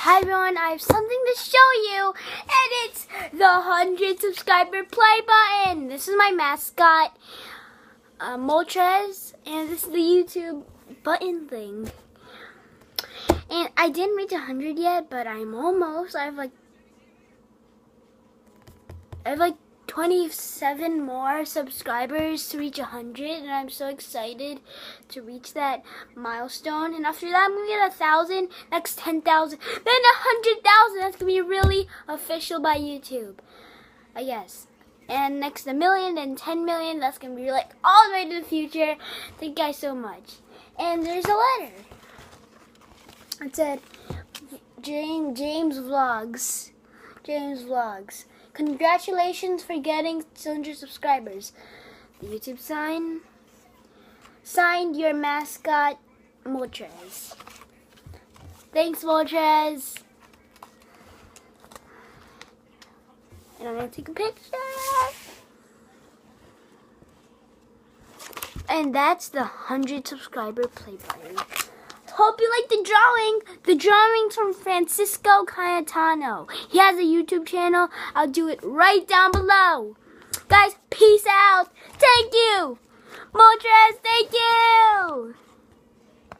Hi everyone, I have something to show you, and it's the 100 subscriber play button. This is my mascot, Moltres, and this is the YouTube button thing. And I didn't reach 100 yet, but I'm almost. I have like 27 more subscribers to reach 100, and I'm so excited to reach that milestone. And after that, I'm gonna get 1,000, next 10,000, then 100,000. That's gonna be really official by YouTube, I guess. And next 1 million, then 10 million. That's gonna be like all the way to the future. Thank you guys so much. And there's a letter. It said, James Vlogs. James Vlogs. Congratulations for getting 200 subscribers. The YouTube sign. Signed, your mascot, Moltres. Thanks, Moltres. And I'm going to take a picture. And that's the 100 subscriber play button. Hope you like the drawing. The drawing's from Francisco Cayetano. He has a YouTube channel. I'll do it right down below. Guys, peace out. Thank you. Moltres, thank you.